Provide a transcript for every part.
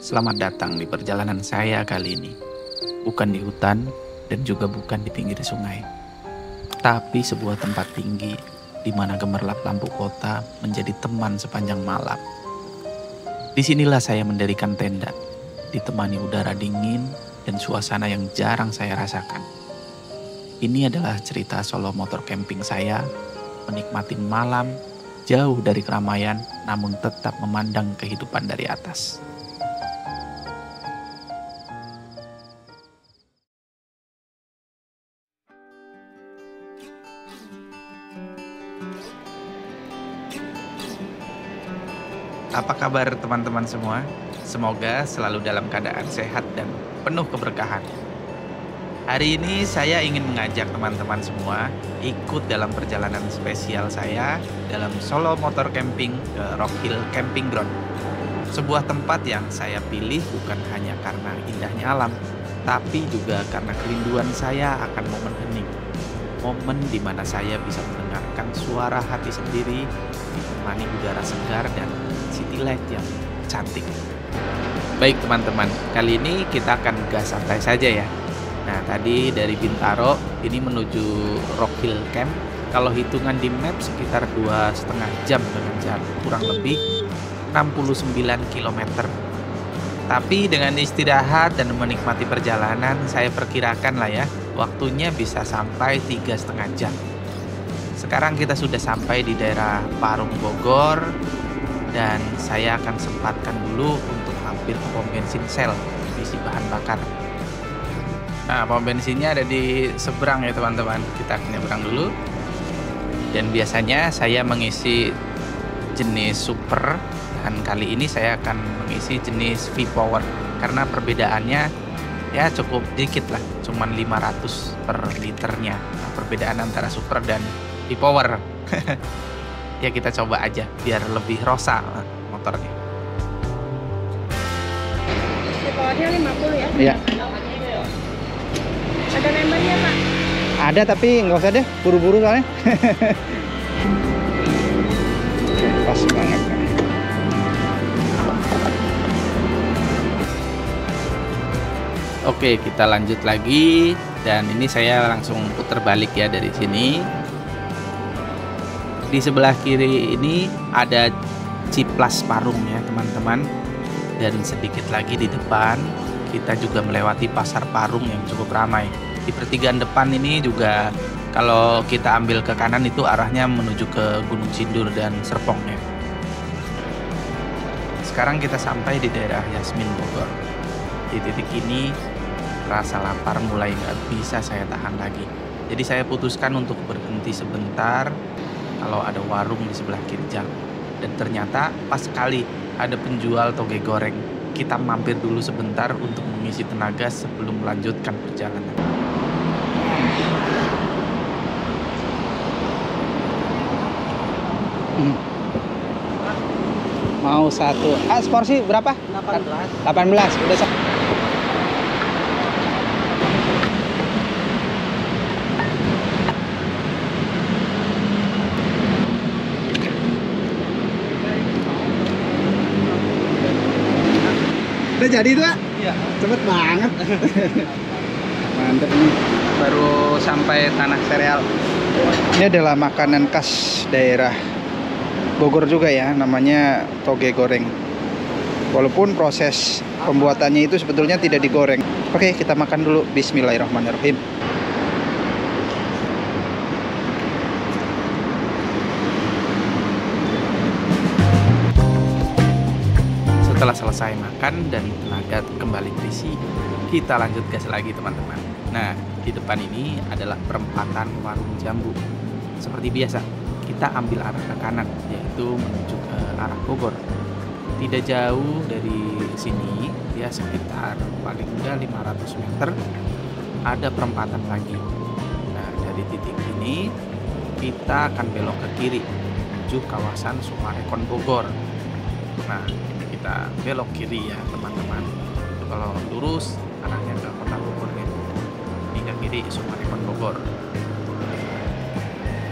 Selamat datang di perjalanan saya kali ini. Bukan di hutan dan juga bukan di pinggir sungai, tapi sebuah tempat tinggi di mana gemerlap lampu kota menjadi teman sepanjang malam. Disinilah saya mendirikan tenda, ditemani udara dingin dan suasana yang jarang saya rasakan. Ini adalah cerita solo motor camping saya, menikmati malam jauh dari keramaian namun tetap memandang kehidupan dari atas. Apa kabar teman-teman semua? Semoga selalu dalam keadaan sehat dan penuh keberkahan. Hari ini saya ingin mengajak teman-teman semua ikut dalam perjalanan spesial saya dalam solo motor camping ke Rock Hill Camping Ground. Sebuah tempat yang saya pilih bukan hanya karena indahnya alam, tapi juga karena kerinduan saya akan momen hening. Momen di mana saya bisa mendengarkan suara hati sendiri, ditemani udara segar dan city light yang cantik. Baik teman-teman, kali ini kita akan gas santai saja ya. Nah tadi dari Bintaro ini menuju Rock Hill Camp. Kalau hitungan di map sekitar 2,5 jam dengan jarak kurang lebih 69 km. Tapi dengan istirahat dan menikmati perjalanan, saya perkirakan lah ya, waktunya bisa sampai 3,5 jam. Sekarang kita sudah sampai di daerah Parung Bogor, dan saya akan sempatkan dulu untuk mampir ke pom bensin Shell, isi bahan bakar. Nah, pom bensinnya ada di seberang ya teman-teman. Kita akan nyebrang dulu. Dan biasanya saya mengisi jenis super, dan kali ini saya akan mengisi jenis V-Power. Karena perbedaannya ya cukup dikit lah, cuman 500 per liternya. Nah, perbedaan antara super dan V-Power. Ya kita coba aja biar lebih rosa motornya. V-Powernya 50 ya? Iya. Ada membernya Pak? Ada tapi nggak usah deh, buru-buru soalnya. Oke, pas banget kan. Oke, kita lanjut lagi, dan ini saya langsung putar balik ya dari sini. Di sebelah kiri ini ada Ciplas Parung ya teman-teman, dan sedikit lagi di depan kita juga melewati Pasar Parung yang cukup ramai. Di pertigaan depan ini juga kalau kita ambil ke kanan itu arahnya menuju ke Gunung Sindur dan Serpong ya. Sekarang kita sampai di daerah Yasmin Bogor. Di titik ini rasa lapar mulai nggak bisa saya tahan lagi. Jadi saya putuskan untuk berhenti sebentar kalau ada warung di sebelah kiri jalan. Dan ternyata pas sekali ada penjual toge goreng. Kita mampir dulu sebentar untuk mengisi tenaga sebelum melanjutkan perjalanan. Mau satu. Porsi berapa? 18. Udah Udah jadi tuh, Pak? Iya. Cepet banget. Mantep nih. Baru sampai Tanah Sereal. Ini adalah makanan khas daerah Bogor juga ya, namanya toge goreng. Walaupun proses pembuatannya itu sebetulnya tidak digoreng. Oke, kita makan dulu. Bismillahirrahmanirrahim. Setelah selesai makan dan tenaga kembali terisi, kita lanjut gas lagi teman-teman. Nah, di depan ini adalah perempatan Warung Jambu. Seperti biasa, kita ambil arah ke kanan, yaitu menuju ke arah Bogor. Tidak jauh dari sini, ya sekitar paling enggak 500 meter, ada perempatan lagi. Nah, dari titik ini, kita akan belok ke kiri, menuju kawasan Sumarekon Bogor. Nah, kita belok kiri ya teman-teman. Kalau lurus arahnya ke kota Bogor ya. Hingga kiri Sumarekon Bogor.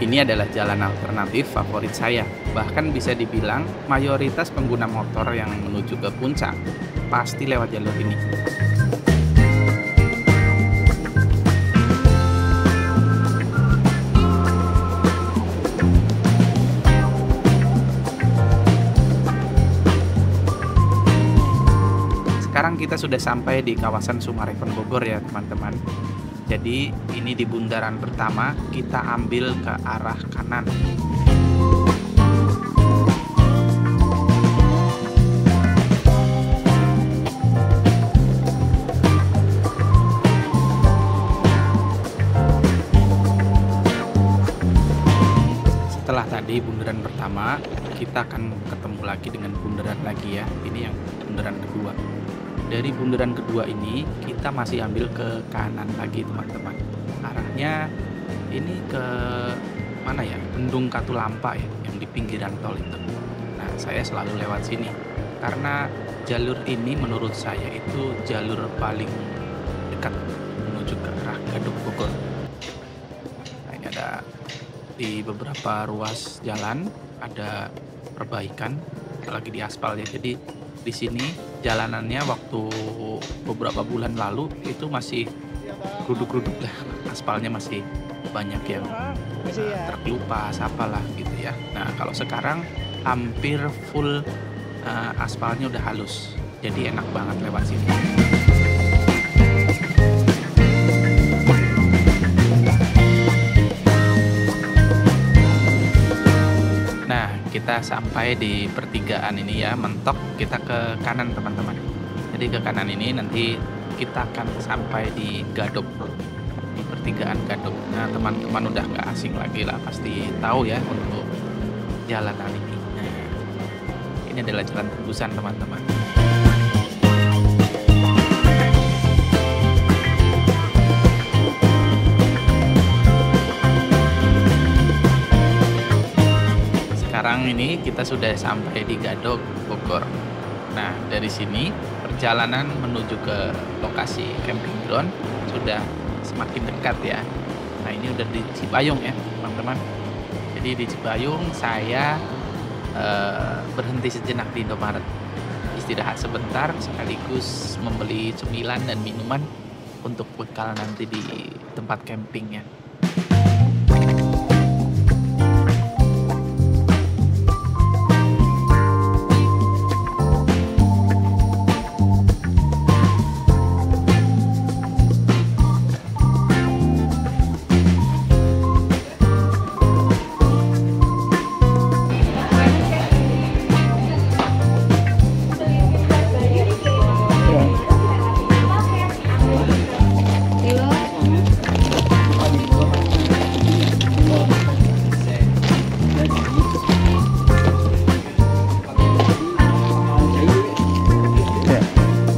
Ini adalah jalan alternatif favorit saya. Bahkan bisa dibilang mayoritas pengguna motor yang menuju ke puncak pasti lewat jalur ini. Sekarang kita sudah sampai di kawasan Summarecon Bogor ya teman-teman. Jadi ini di bundaran pertama, kita ambil ke arah kanan. Setelah tadi bundaran pertama, kita akan ketemu lagi dengan bundaran lagi ya. Ini yang bundaran kedua. Dari bundaran kedua ini kita masih ambil ke kanan lagi teman-teman. Arahnya ini ke mana ya? Bendung Katulampa ya, yang di pinggiran tol itu. Nah, saya selalu lewat sini karena jalur ini menurut saya itu jalur paling dekat menuju ke arah Gadok Bogor. Nah, ini ada di beberapa ruas jalan ada perbaikan, apalagi di aspal ya. Jadi di sini jalanannya waktu beberapa bulan lalu itu masih geruduk-geruduk lah, aspalnya masih banyak yang terkelupas apalah gitu ya. Nah kalau sekarang hampir full aspalnya udah halus, jadi enak banget lewat sini. Kita sampai di pertigaan ini ya, mentok kita ke kanan teman-teman. Jadi ke kanan ini nanti kita akan sampai di Gadok, di pertigaan Gadok. Nah teman-teman udah nggak asing lagi lah, pasti tahu ya untuk jalanan ini. Nah, ini adalah jalan tembusan teman-teman. Sekarang ini kita sudah sampai di Gadok Bogor. Nah dari sini perjalanan menuju ke lokasi camping ground sudah semakin dekat ya. Nah ini udah di Cipayung ya teman-teman. Jadi di Cipayung saya berhenti sejenak di Indomaret, istirahat sebentar sekaligus membeli cemilan dan minuman untuk bekal nanti di tempat campingnya.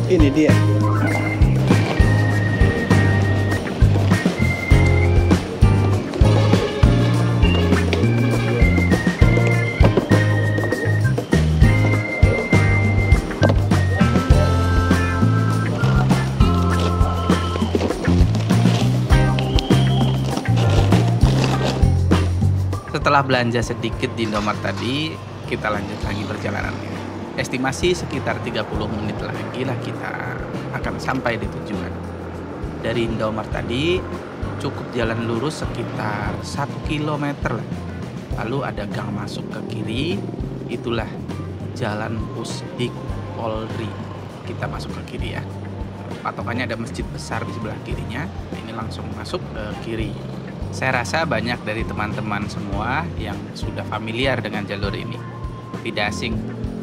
Ini dia. Setelah belanja sedikit di Indomaret tadi, kita lanjut lagi perjalanannya. Estimasi sekitar 30 menit lagi lah kita akan sampai di tujuan. Dari Indomaret tadi cukup jalan lurus sekitar 1 kilometer lah. Lalu ada gang masuk ke kiri, itulah Jalan Pusdik Polri. Kita masuk ke kiri ya. Patokannya ada masjid besar di sebelah kirinya. Ini langsung masuk ke kiri. Saya rasa banyak dari teman-teman semua yang sudah familiar dengan jalur ini. Tidak asing,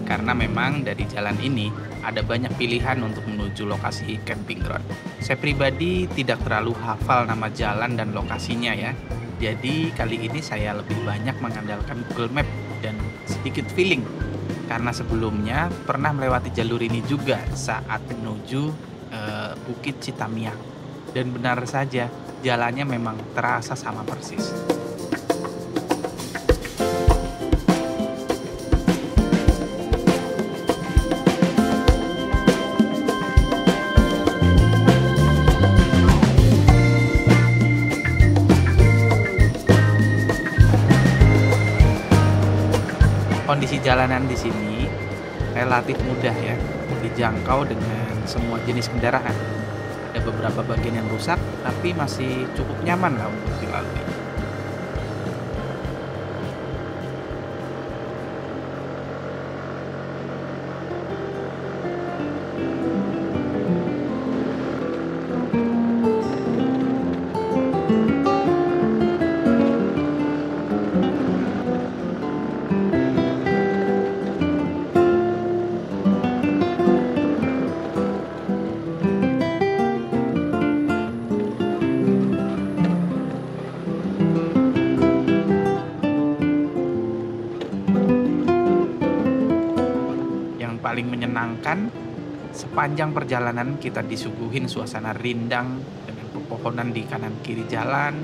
karena memang dari jalan ini ada banyak pilihan untuk menuju lokasi camping ground. Saya pribadi tidak terlalu hafal nama jalan dan lokasinya ya. Jadi kali ini saya lebih banyak mengandalkan Google Map dan sedikit feeling. Karena sebelumnya pernah melewati jalur ini juga saat menuju Bukit Citamiang. Dan benar saja, jalannya memang terasa sama persis. kondisi jalanan di sini relatif mudah ya, dijangkau dengan semua jenis kendaraan. Ada beberapa bagian yang rusak, tapi masih cukup nyaman lah untuk dilalui. Yang paling menyenangkan, sepanjang perjalanan kita disuguhin suasana rindang dengan pepohonan di kanan kiri jalan,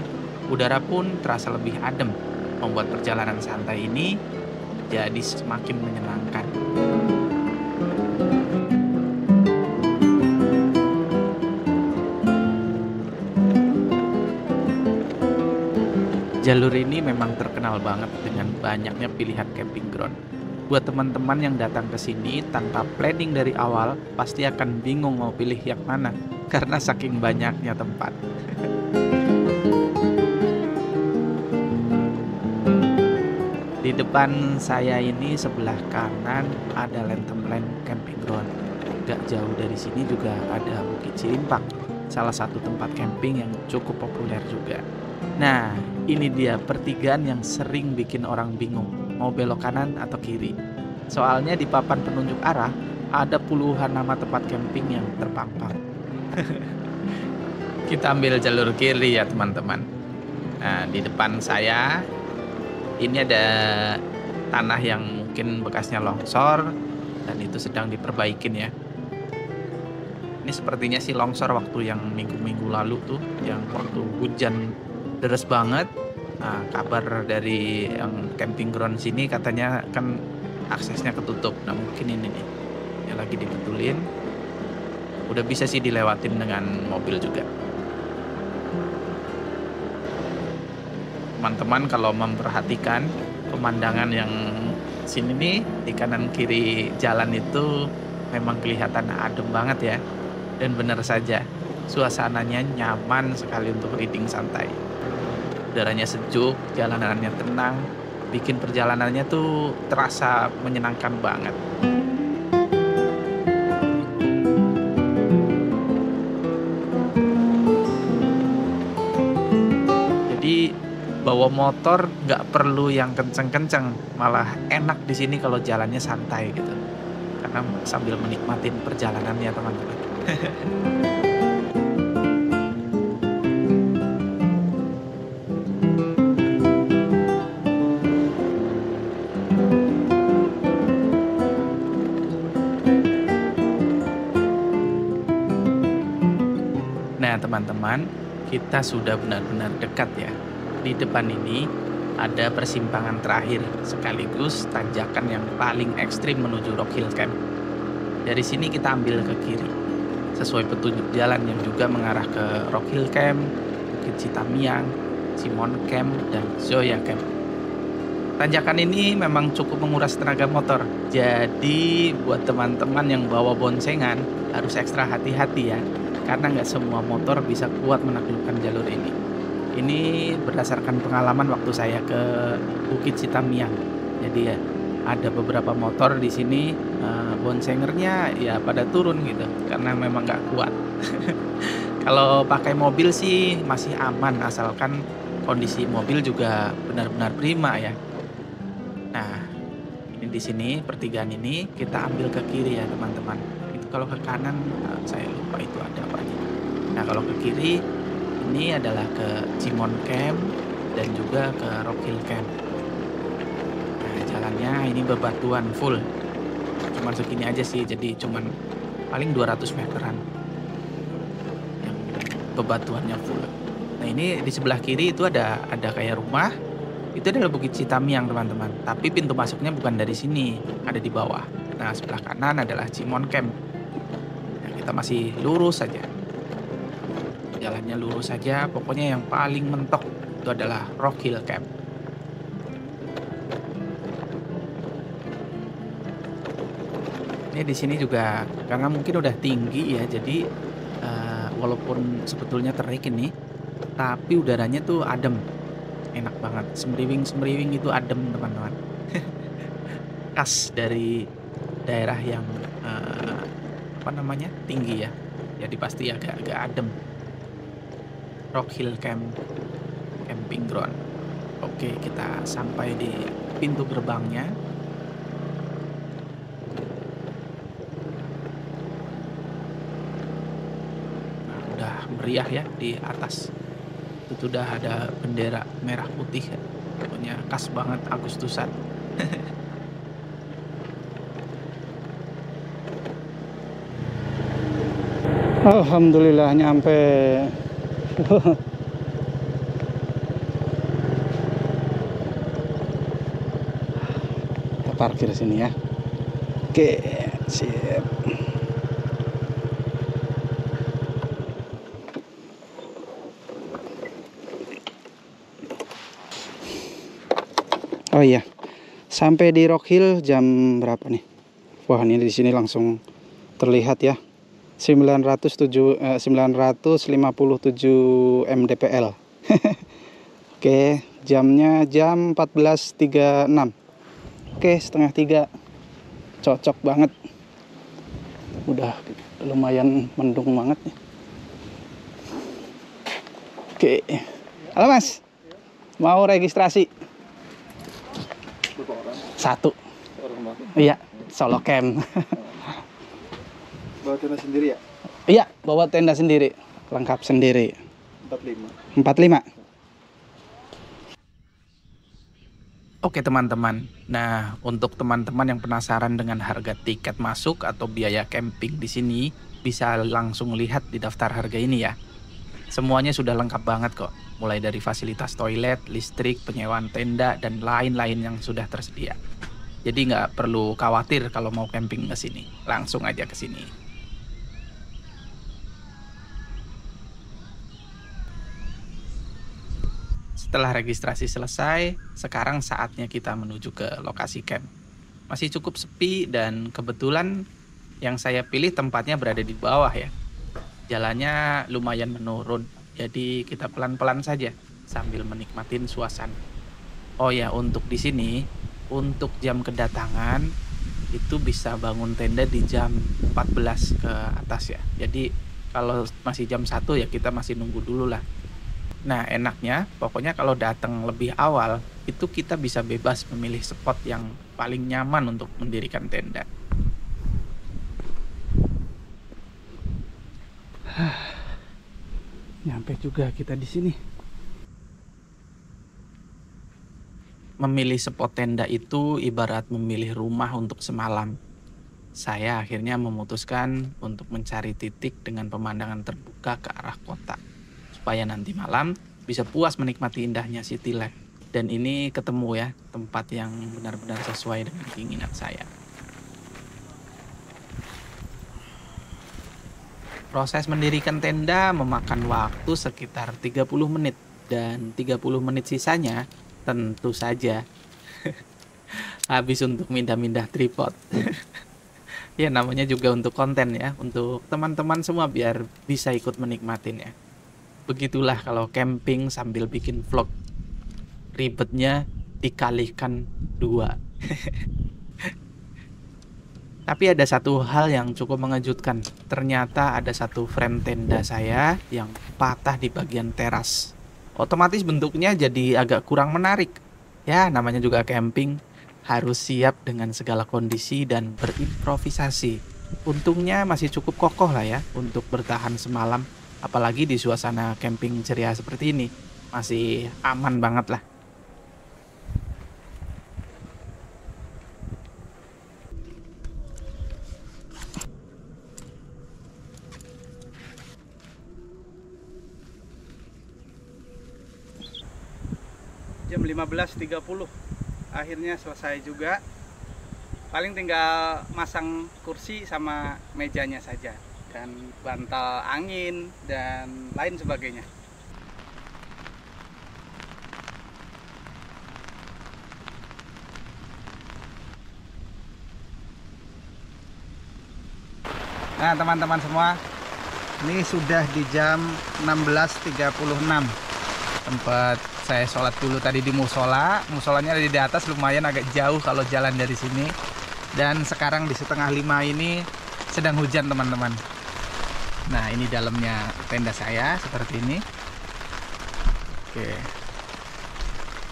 udara pun terasa lebih adem, membuat perjalanan santai ini jadi semakin menyenangkan. Jalur ini memang terkenal banget dengan banyaknya pilihan camping ground. Buat teman-teman yang datang ke sini tanpa planning dari awal, pasti akan bingung mau pilih yang mana karena saking banyaknya tempat. Di depan saya ini sebelah kanan ada Lentemlen Camping Ground. Gak jauh dari sini juga ada Bukit Cirimpak, salah satu tempat camping yang cukup populer juga. Nah, ini dia pertigaan yang sering bikin orang bingung mau belok kanan atau kiri. Soalnya di papan penunjuk arah ada puluhan nama tempat camping yang terpampang. Kita ambil jalur kiri ya teman-teman. Nah, di depan saya ini ada tanah yang mungkin bekasnya longsor dan itu sedang diperbaikin ya. Ini sepertinya sih longsor waktu yang minggu-minggu lalu tuh, yang waktu hujan deres banget. Nah, kabar dari yang camping ground sini katanya kan aksesnya ketutup. Nah, mungkin ini nih yang lagi dibetulin. Udah bisa sih dilewatin dengan mobil juga. Teman-teman kalau memperhatikan pemandangan yang sini nih di kanan kiri jalan itu memang kelihatan adem banget ya. Dan benar saja, suasananya nyaman sekali untuk reading santai. Udaranya sejuk, jalanannya tenang, bikin perjalanannya tuh terasa menyenangkan banget. Jadi bawa motor nggak perlu yang kenceng-kenceng, malah enak di sini kalau jalannya santai gitu. Karena sambil menikmatin perjalanannya teman-teman. Nah teman-teman, kita sudah benar-benar dekat ya. Di depan ini ada persimpangan terakhir sekaligus tanjakan yang paling ekstrim menuju Rock Hill Camp. Dari sini kita ambil ke kiri, sesuai petunjuk jalan yang juga mengarah ke Rock Hill Camp, Bukit Citamiang, Simon Camp, dan Zoya Camp. Tanjakan ini memang cukup menguras tenaga motor, jadi buat teman-teman yang bawa boncengan harus ekstra hati-hati ya, karena nggak semua motor bisa kuat menaklukkan jalur ini. Ini berdasarkan pengalaman waktu saya ke Bukit Citamiang. Jadi ya ada beberapa motor di sini boncengernya ya pada turun gitu karena memang nggak kuat. Kalau pakai mobil sih masih aman asalkan kondisi mobil juga benar-benar prima ya. Nah, ini di sini pertigaan ini kita ambil ke kiri ya teman-teman. Itu kalau ke kanan saya lupa itu ada apa aja. Nah, kalau ke kiri ini adalah ke Simon Camp dan juga ke Rock Hill Camp. Nah, jalannya ini bebatuan full. Cuman segini aja sih, jadi cuman paling 200 meteran. Yang bebatuannya full. Nah, ini di sebelah kiri itu ada kayak rumah. Itu adalah Bukit Citamiang teman-teman. Tapi pintu masuknya bukan dari sini, ada di bawah. Nah, sebelah kanan adalah Simon Camp. Nah, kita masih lurus saja. Jalannya lurus saja, pokoknya yang paling mentok itu adalah Rock Hill Camp. Ini di sini juga karena mungkin udah tinggi ya, jadi walaupun sebetulnya terik ini, tapi udaranya tuh adem, enak banget. Semriwing-semriwing itu adem teman-teman. Khas dari daerah yang apa namanya tinggi ya, jadi pasti agak-agak adem. Rock Hill Camping Ground. Oke, kita sampai di pintu gerbangnya. Nah, udah meriah ya di atas. Itu udah ada bendera merah putih ya. Pokoknya khas banget Agustusan. Alhamdulillah nyampe. Kita parkir sini ya. Oke, siap. Oh iya, sampai di Rock Hill jam berapa nih? Wah, ini di sini langsung terlihat ya. 957 mdpl. Oke, jamnya jam 14.36. Oke, setengah 3. Cocok banget. Udah lumayan mendung banget nih. Oke. Halo Mas. Mau registrasi? Satu. Iya, solo camp. Bawa tenda sendiri ya? Iya, bawa tenda sendiri, lengkap sendiri. 45. 45. Oke teman-teman, nah untuk teman-teman yang penasaran dengan harga tiket masuk atau biaya camping di sini, bisa langsung lihat di daftar harga ini ya. Semuanya sudah lengkap banget kok, mulai dari fasilitas toilet, listrik, penyewaan tenda, dan lain-lain yang sudah tersedia. Jadi nggak perlu khawatir kalau mau camping ke sini, langsung aja ke sini. Setelah registrasi selesai, sekarang saatnya kita menuju ke lokasi camp. Masih cukup sepi dan kebetulan yang saya pilih tempatnya berada di bawah ya. Jalannya lumayan menurun, jadi kita pelan-pelan saja sambil menikmatin suasana. Oh ya, untuk di sini, untuk jam kedatangan itu bisa bangun tenda di jam 14 ke atas ya. Jadi kalau masih jam 1 ya kita masih nunggu dulu lah. Nah, enaknya pokoknya kalau datang lebih awal itu kita bisa bebas memilih spot yang paling nyaman untuk mendirikan tenda. Nyampe juga kita di sini. Memilih spot tenda itu ibarat memilih rumah untuk semalam. Saya akhirnya memutuskan untuk mencari titik dengan pemandangan terbuka ke arah kota. Supaya nanti malam bisa puas menikmati indahnya City Life. Dan ini ketemu ya, tempat yang benar-benar sesuai dengan keinginan saya. Proses mendirikan tenda memakan waktu sekitar 30 menit. Dan 30 menit sisanya tentu saja habis untuk mindah-mindah tripod. Ya namanya juga untuk konten ya, untuk teman-teman semua biar bisa ikut menikmatin ya. Begitulah kalau camping sambil bikin vlog. Ribetnya dikalikan 2. Tapi ada satu hal yang cukup mengejutkan. Ternyata ada satu frame tenda saya yang patah di bagian teras. Otomatis bentuknya jadi agak kurang menarik. Ya namanya juga camping. Harus siap dengan segala kondisi dan berimprovisasi. Untungnya masih cukup kokoh lah ya untuk bertahan semalam. Apalagi di suasana camping ceria seperti ini. Masih aman banget lah. Jam 15.30 akhirnya selesai juga. Paling tinggal masang kursi sama mejanya saja. Dan bantal angin dan lain sebagainya. Nah teman-teman semua, ini sudah di jam 16.36. Tempat saya sholat dulu tadi di musola. Musolanya ada di atas, lumayan agak jauh kalau jalan dari sini. Dan sekarang di 4:30 ini sedang hujan teman-teman. Nah ini dalamnya tenda saya seperti ini. Oke.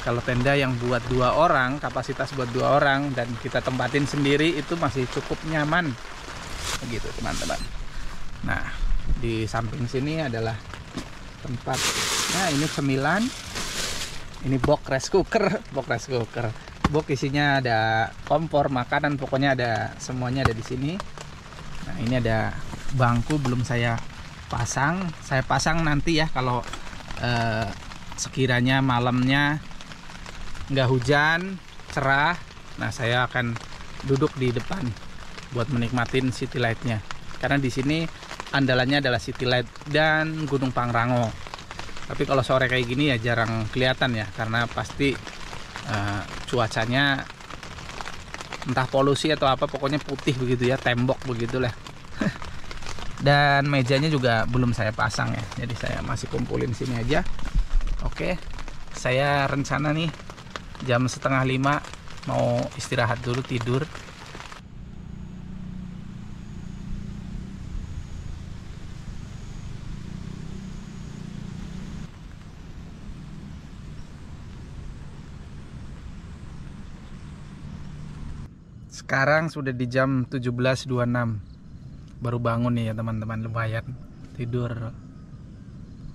Kalau tenda yang buat 2 orang, kapasitas buat 2 orang dan kita tempatin sendiri itu masih cukup nyaman. Begitu teman-teman. Nah, di samping sini adalah tempat. Nah, ini cemilan. Ini box rice cooker, Box isinya ada kompor, makanan, pokoknya ada semuanya ada di sini. Nah, ini ada bangku belum saya pasang. Saya pasang nanti ya kalau sekiranya malamnya nggak hujan, cerah. Nah, saya akan duduk di depan buat menikmatin city light-nya. Karena di sini andalannya adalah city light dan Gunung Pangrango. Tapi kalau sore kayak gini ya jarang kelihatan ya, karena pasti cuacanya entah polusi atau apa, pokoknya putih begitu ya, tembok begitulah. Dan mejanya juga belum saya pasang ya, jadi saya masih kumpulin sini aja. Oke, saya rencana nih jam 4:30 mau istirahat dulu, tidur. Sekarang sudah di jam 17.26. Baru bangun nih ya teman-teman, lumayan tidur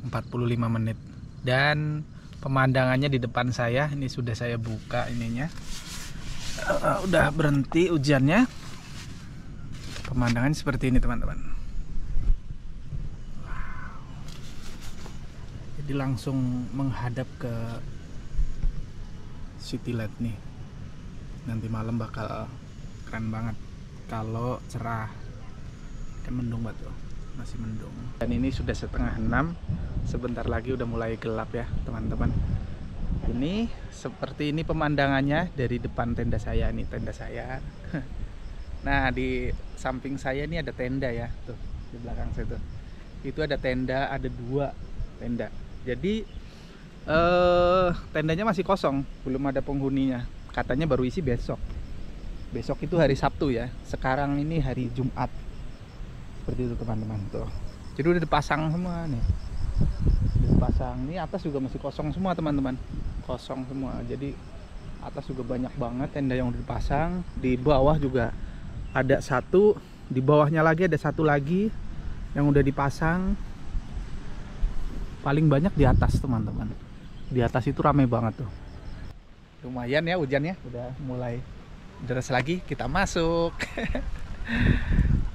45 menit. Dan pemandangannya di depan saya, ini sudah saya buka ininya. Udah berhenti hujannya. Pemandangan seperti ini teman-teman. Wow. Jadi langsung menghadap ke city light nih. Nanti malam bakal keren banget kalau cerah. Kan mendung batu, masih mendung. Dan ini sudah 5:30. Sebentar lagi udah mulai gelap ya teman-teman. Ini seperti ini pemandangannya dari depan tenda saya. Ini tenda saya. Nah di samping saya ini ada tenda ya, tuh di belakang saya tuh. Itu ada tenda, ada 2 tenda. Jadi tendanya masih kosong, belum ada penghuninya. Katanya baru isi besok. Besok itu hari Sabtu ya. Sekarang ini hari Jumat. Seperti itu teman-teman tuh. Jadi udah dipasang semua nih. Udah dipasang. Ini atas juga masih kosong semua teman-teman. Kosong semua. Jadi atas juga banyak banget tenda yang udah dipasang. Di bawah juga ada 1. Di bawahnya lagi ada 1 lagi yang udah dipasang. Paling banyak di atas teman-teman. Di atas itu rame banget tuh. Lumayan ya hujannya, udah mulai deras lagi. Kita masuk.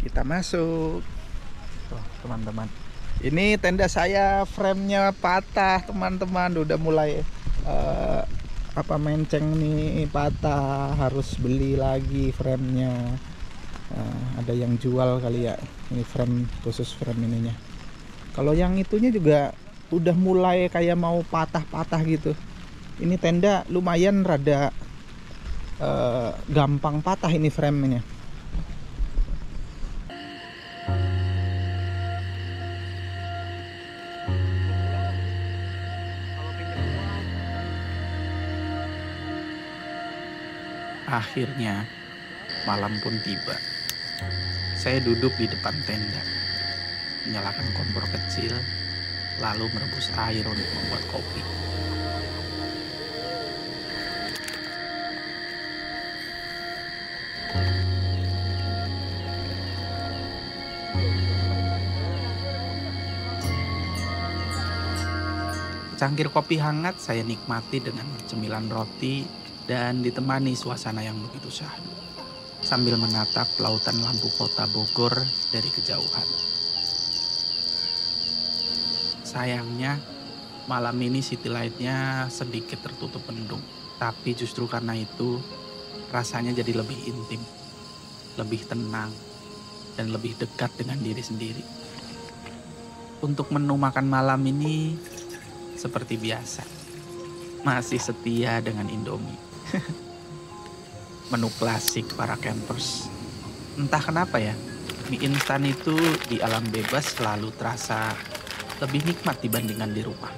Kita masuk. Tuh teman-teman, ini tenda saya framenya patah teman-teman. Udah mulai menceng nih, patah. Harus beli lagi framenya. Ada yang jual kali ya, ini frame khusus frame ininya. Kalau yang itunya juga udah mulai kayak mau patah-patah gitu. Ini tenda lumayan rada gampang patah ini framenya. Akhirnya malam pun tiba. Saya duduk di depan tenda, menyalakan kompor kecil, lalu merebus air untuk membuat kopi. Cangkir kopi hangat saya nikmati dengan cemilan roti dan ditemani suasana yang begitu syahdu, sambil menatap lautan lampu kota Bogor dari kejauhan. Sayangnya malam ini city light-nya sedikit tertutup mendung, tapi justru karena itu rasanya jadi lebih intim, lebih tenang, dan lebih dekat dengan diri sendiri. Untuk menu makan malam ini seperti biasa, masih setia dengan Indomie. Menu klasik para campers. Entah kenapa ya, Mie instan itu di alam bebas selalu terasa lebih nikmat dibandingkan di rumah.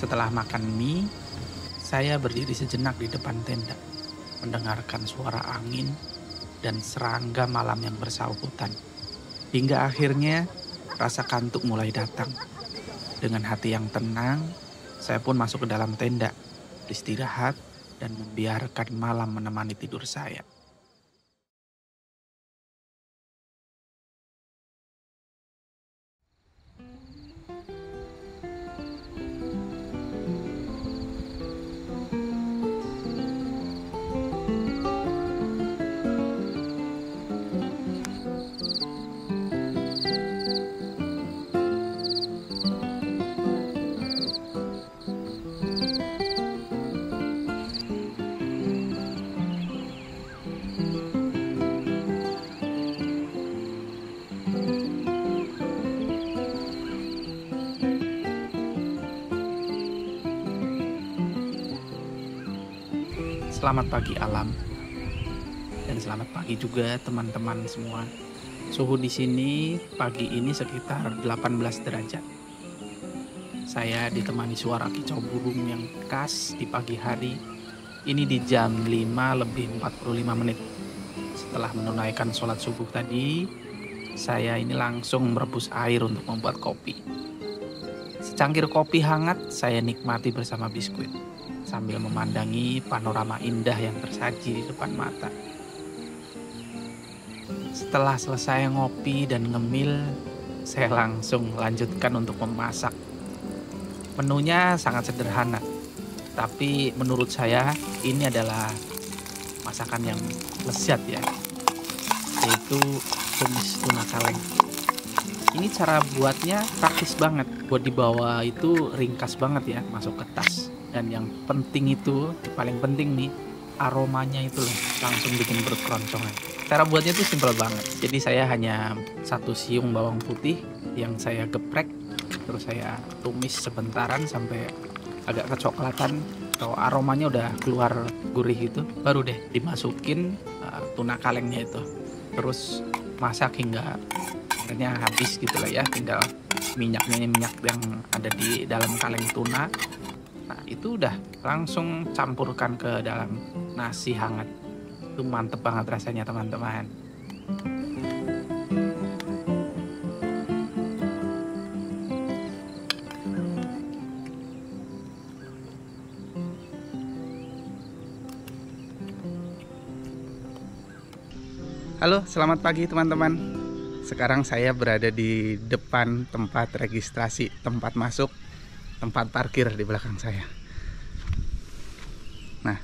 Setelah makan mie, saya berdiri sejenak di depan tenda, mendengarkan suara angin dan serangga malam yang bersahutan. Hingga akhirnya rasa kantuk mulai datang. Dengan hati yang tenang, saya pun masuk ke dalam tenda, istirahat dan membiarkan malam menemani tidur saya. Selamat pagi alam, dan selamat pagi juga teman-teman semua. Suhu di sini pagi ini sekitar 18 derajat. Saya ditemani suara kicau burung yang khas di pagi hari. Ini di jam 5:45 menit. Setelah menunaikan sholat subuh tadi, saya ini langsung merebus air untuk membuat kopi. Secangkir kopi hangat saya nikmati bersama biskuit, sambil memandangi panorama indah yang tersaji di depan mata. Setelah selesai ngopi dan ngemil, saya langsung lanjutkan untuk memasak. Menunya sangat sederhana, tapi menurut saya ini adalah masakan yang lezat ya, yaitu tumis tuna kaleng. Ini cara buatnya praktis banget, buat dibawa itu ringkas banget ya, masuk ke tas. Dan yang penting itu, paling penting nih, aromanya itu loh, langsung bikin perut keroncongan. Cara buatnya itu simple banget. Jadi saya hanya 1 siung bawang putih yang saya geprek, terus saya tumis sebentaran sampai agak kecoklatan, atau aromanya udah keluar gurih gitu. Baru deh dimasukin tuna kalengnya itu. Terus masak hingga akhirnya habis gitu lah ya, tinggal minyaknya, ini minyak yang ada di dalam kaleng tuna. Nah itu udah langsung campurkan ke dalam nasi hangat. Itu mantep banget rasanya teman-teman. Halo, selamat pagi teman-teman. Sekarang saya berada di depan tempat registrasi, tempat masuk, tempat parkir di belakang saya. Nah,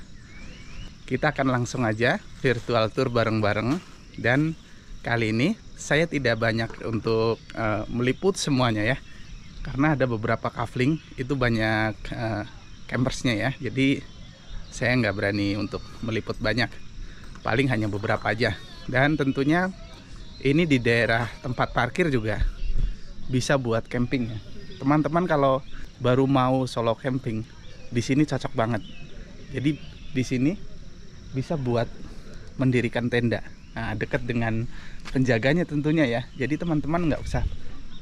kita akan langsung aja virtual tour bareng-bareng. Dan kali ini saya tidak banyak untuk meliput semuanya ya, karena ada beberapa kafling, itu banyak campersnya ya. Jadi saya nggak berani untuk meliput banyak, paling hanya beberapa aja. Dan tentunya ini di daerah tempat parkir juga bisa buat camping ya. Teman-teman kalau baru mau solo camping, di sini cocok banget. Jadi di sini bisa buat mendirikan tenda. Nah, dekat dengan penjaganya tentunya ya. Jadi teman-teman nggak usah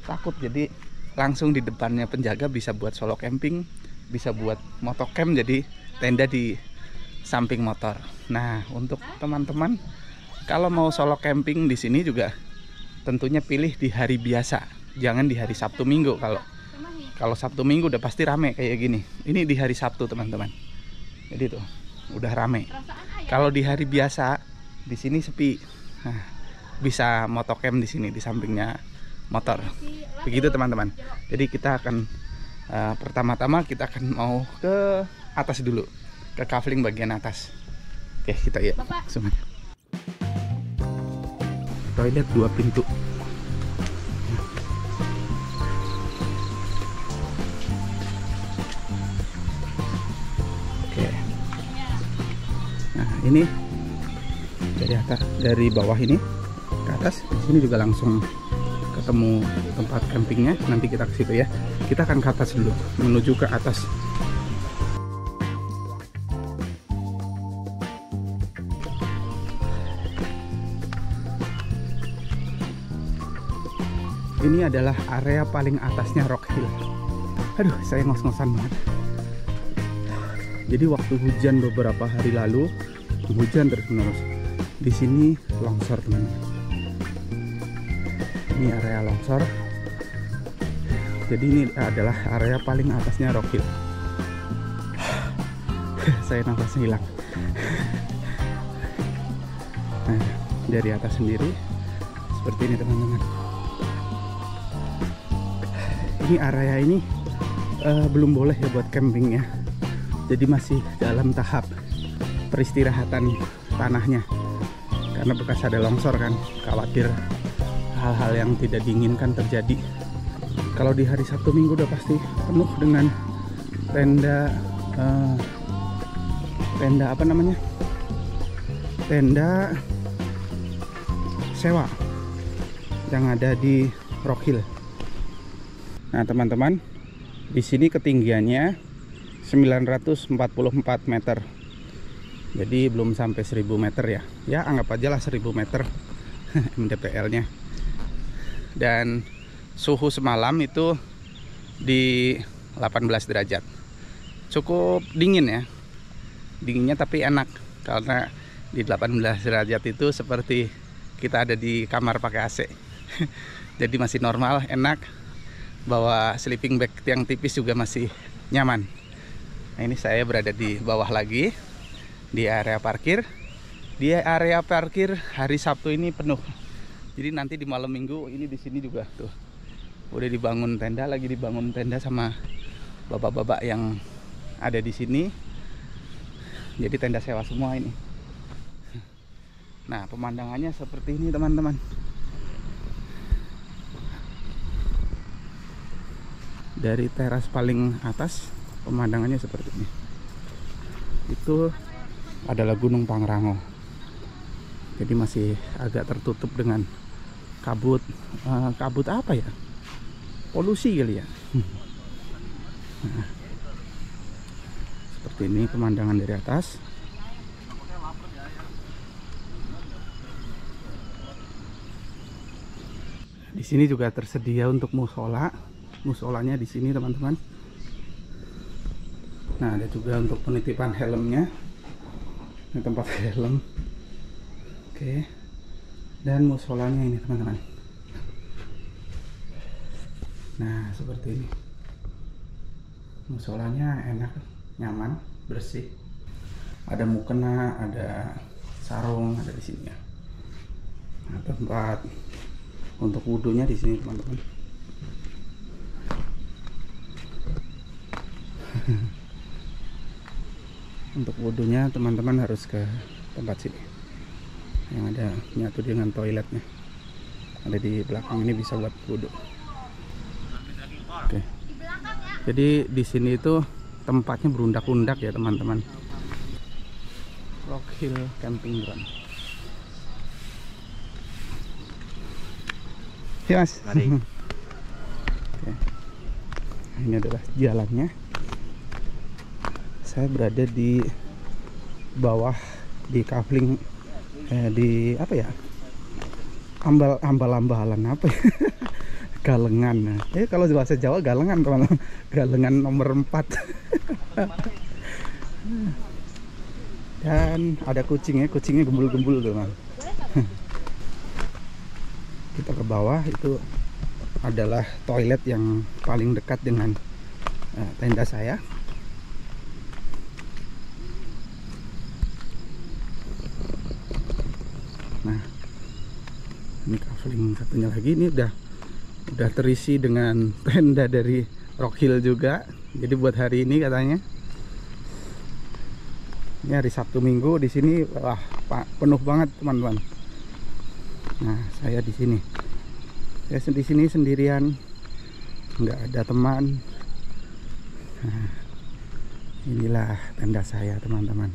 takut. Jadi langsung di depannya penjaga bisa buat solo camping, bisa buat motocamp. Jadi tenda di samping motor. Nah, untuk teman-teman kalau mau solo camping di sini juga tentunya pilih di hari biasa, jangan di hari Sabtu Minggu. Kalau Sabtu Minggu udah pasti rame kayak gini. Ini di hari Sabtu teman-teman. Jadi tuh udah rame. Kalau di hari biasa di sini sepi. Nah, bisa motocamp di sini di sampingnya motor. Begitu teman-teman. Jadi kita akan pertama-tama kita akan mau ke atas dulu, ke kafling bagian atas. Oke, kita ya. Semuanya. Toilet 2 pintu. Oke. Nah, ini dari atas, dari bawah ini ke atas. Di sini juga langsung ketemu tempat campingnya. Nanti kita ke situ ya. Kita akan ke atas dulu, menuju ke atas. Ini adalah area paling atasnya Rock Hill. Aduh, saya ngos-ngosan banget. Jadi waktu hujan beberapa hari lalu, hujan terus-menerus. Di sini longsor, teman-teman. Ini area longsor. Jadi ini adalah area paling atasnya Rock Hill. Saya nafasnya hilang. Nah, dari atas sendiri seperti ini teman-teman. Ini area ini belum boleh ya buat camping ya. Jadi masih dalam tahap peristirahatan tanahnya. Karena bekas ada longsor kan, khawatir hal-hal yang tidak diinginkan terjadi. Kalau di hari Sabtu Minggu udah pasti penuh dengan tenda apa namanya? Tenda sewa yang ada di Rock Hill. Nah, teman-teman, di sini ketinggiannya 944 meter. Jadi belum sampai 1000 meter ya. Ya, anggap aja lah 1000 meter MDPL-nya. Dan suhu semalam itu di 18 derajat. Cukup dingin ya. Dinginnya tapi enak karena di 18 derajat itu seperti kita ada di kamar pakai AC. Jadi masih normal, enak. Bawa sleeping bag yang tipis juga masih nyaman. Nah, ini saya berada di bawah lagi di area parkir. Di area parkir hari Sabtu ini penuh. Jadi nanti di malam Minggu ini di sini juga tuh udah dibangun tenda, lagi dibangun tenda sama bapak-bapak yang ada di sini. Jadi tenda sewa semua ini. Nah, pemandangannya seperti ini teman-teman. Dari teras paling atas pemandangannya seperti ini. Itu adalah Gunung Pangrango. Jadi masih agak tertutup dengan kabut. Kabut apa ya? Polusi kali ya. Nah, seperti ini pemandangan dari atas. Di sini juga tersedia untuk musola. Musolanya di sini teman-teman. Nah, ada juga untuk penitipan helmnya. Ini tempat helm. Oke. Dan musolanya ini teman-teman. Nah, seperti ini. Musolanya enak, nyaman, bersih. Ada mukena, ada sarung, ada di sini ya. Nah, tempat untuk wudhunya di sini teman-teman. Untuk wudhunya teman-teman harus ke tempat sini yang ada nyatu dengan toiletnya, ada di belakang ini, bisa buat wudhu. Oke. Jadi di sini itu tempatnya berundak-undak ya teman-teman. Rock Hill Camping Ground. Ya mas. Mari. Oke. Ini adalah jalannya. Saya berada di bawah di kafling di apa ya, ambal-ambalan apa ya? Galengan. Kalau bahasa Jawa galengan teman-teman. Galengan nomor 4. Dan ada kucingnya gembul-gembul teman. Kita ke bawah, itu adalah toilet yang paling dekat dengan tenda saya. Nah, ini kaveling satunya lagi, ini udah terisi dengan tenda dari Rock Hill juga. Jadi buat hari ini katanya. Ini hari Sabtu Minggu di sini, wah penuh banget teman-teman. Nah, saya di sini. Saya di sini sendirian, nggak ada teman. Nah, inilah tenda saya teman-teman.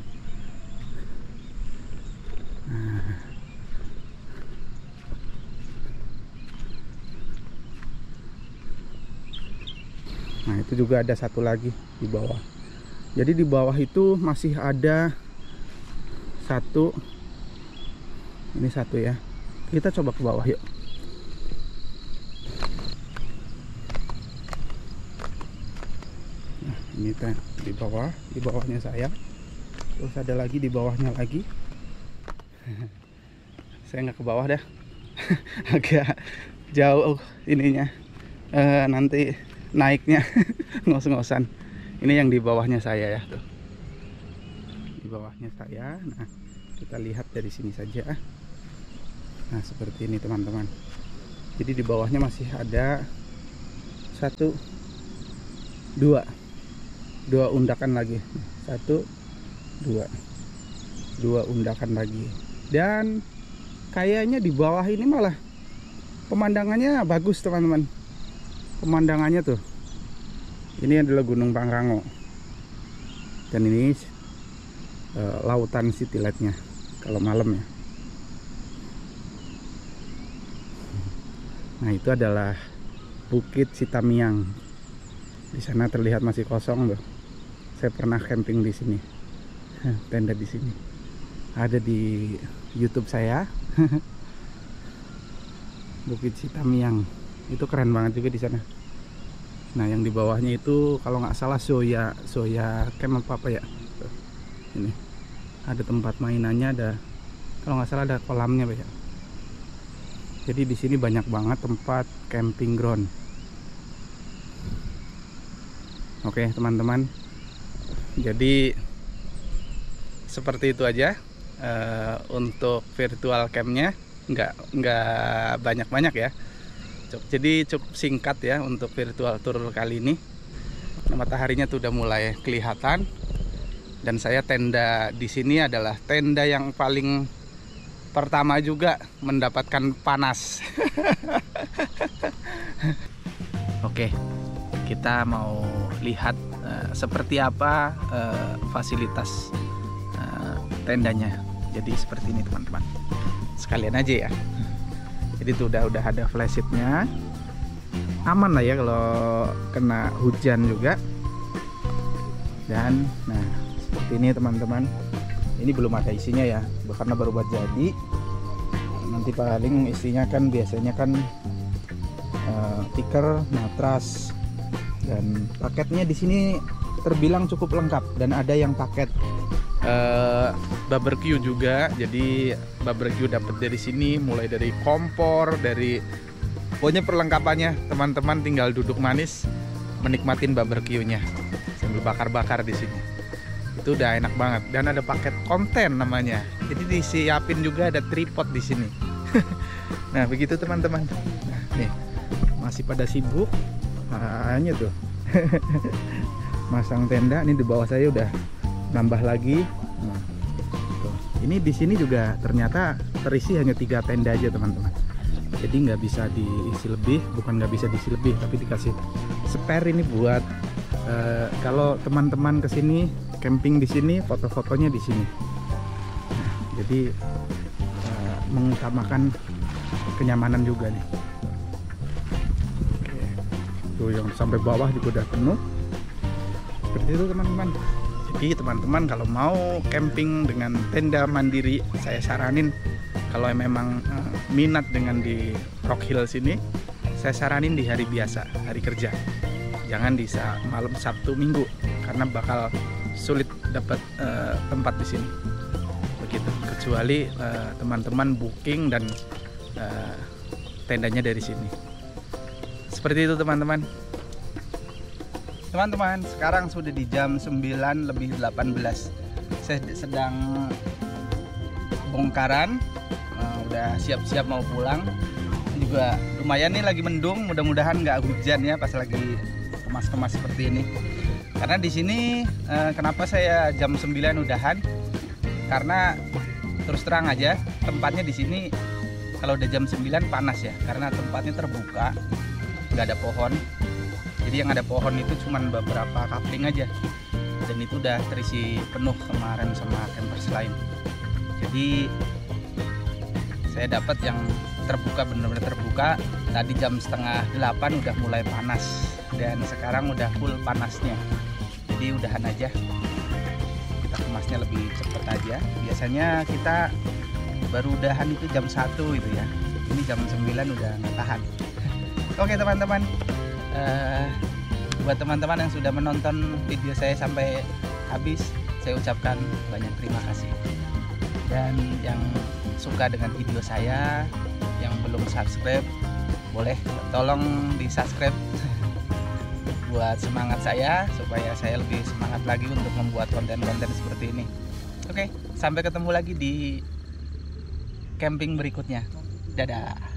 Nah, itu juga ada satu lagi di bawah. Jadi di bawah itu masih ada satu. Ini satu ya. Kita coba ke bawah yuk. Nah, ini di bawah, di bawahnya saya. Terus ada lagi di bawahnya lagi. Saya nggak ke bawah dah. Agak jauh ininya. Nanti naiknya ngos-ngosan. Ini yang di bawahnya saya ya, tuh. Di bawahnya saya. Nah, kita lihat dari sini saja. Nah, seperti ini teman-teman. Jadi di bawahnya masih ada dua undakan lagi. Dua undakan lagi. Dan kayaknya di bawah ini malah pemandangannya bagus teman-teman. Pemandangannya tuh. Ini adalah Gunung Pangrango. Dan ini lautan City Light-nya kalau malam ya. Nah, itu adalah Bukit Sitamiang. Di sana terlihat masih kosong tuh. Saya pernah camping di sini. Tenda di sini. Ada di YouTube saya. Bukit Sitamiang. Itu keren banget juga di sana. Nah, yang di bawahnya itu kalau nggak salah Soya camp apa ya? Tuh, ini ada tempat mainannya, ada kalau nggak salah ada kolamnya ya. Jadi di sini banyak banget tempat camping ground. Oke teman-teman, jadi seperti itu aja untuk virtual campnya, nggak banyak-banyak ya. Jadi cukup singkat ya untuk virtual tour kali ini. Nah, mataharinya tuh udah mulai kelihatan. Dan saya tenda di sini adalah tenda yang paling pertama juga mendapatkan panas. Oke, kita mau lihat seperti apa fasilitas tendanya. Jadi seperti ini teman-teman. Sekalian aja ya. Jadi tuh udah ada flashlight-nya. Aman lah ya kalau kena hujan juga. Dan nah, seperti ini teman-teman. Ini belum ada isinya ya, karena baru buat jadi. Nanti paling isinya kan biasanya kan tikar, matras, dan paketnya di sini terbilang cukup lengkap. Dan ada yang paket barbecue juga. Jadi barbecue dapat dari sini, mulai dari kompor, dari pokoknya perlengkapannya. Teman-teman tinggal duduk manis menikmatin barbecue-nya sambil bakar-bakar di sini. Itu udah enak banget. Dan ada paket konten namanya. Jadi disiapin juga ada tripod di sini. Nah, begitu teman-teman. Nah, nih masih pada sibuk. Hanya tuh. Masang tenda. Ini di bawah saya udah nambah lagi. Nah, ini di sini juga ternyata terisi hanya 3 tenda aja teman-teman. Jadi nggak bisa diisi lebih, bukan nggak bisa diisi lebih, tapi dikasih spare ini buat kalau teman-teman kesini camping di sini, foto-fotonya di sini. Nah, jadi mengutamakan kenyamanan juga nih. Oke. Tuh yang sampai bawah juga udah penuh. Seperti itu teman-teman. Jadi teman-teman kalau mau camping dengan tenda mandiri, saya saranin kalau memang minat dengan di Rock Hill sini, saya saranin di hari biasa, hari kerja. Jangan di malam Sabtu Minggu, karena bakal sulit dapat tempat di sini. Begitu. Kecuali teman-teman booking dan tendanya dari sini. Seperti itu teman-teman. Teman-teman, sekarang sudah di jam 9:18. Saya sedang bongkaran, udah siap-siap mau pulang. Juga lumayan nih lagi mendung, mudah-mudahan nggak hujan ya pas lagi kemas-kemas seperti ini. Karena di sini kenapa saya jam 9 udahan? Karena terus terang aja tempatnya di sini kalau udah jam 9 panas ya, karena tempatnya terbuka, nggak ada pohon. Jadi yang ada pohon itu cuma beberapa kapling aja, dan itu udah terisi penuh kemarin sama campers lain. Jadi saya dapat yang terbuka, benar-benar terbuka. Tadi jam 7:30 udah mulai panas, dan sekarang udah full panasnya. Jadi udahan aja, kita kemasnya lebih cepet aja. Biasanya kita baru udahan itu jam 1 itu ya, ini jam 9 udah nggak tahan. Oke teman-teman, buat teman-teman yang sudah menonton video saya sampai habis, saya ucapkan banyak terima kasih. Dan yang suka dengan video saya, yang belum subscribe, boleh tolong di subscribe buat semangat saya, supaya saya lebih semangat lagi untuk membuat konten-konten seperti ini. Oke, sampai ketemu lagi di camping berikutnya. Dadah.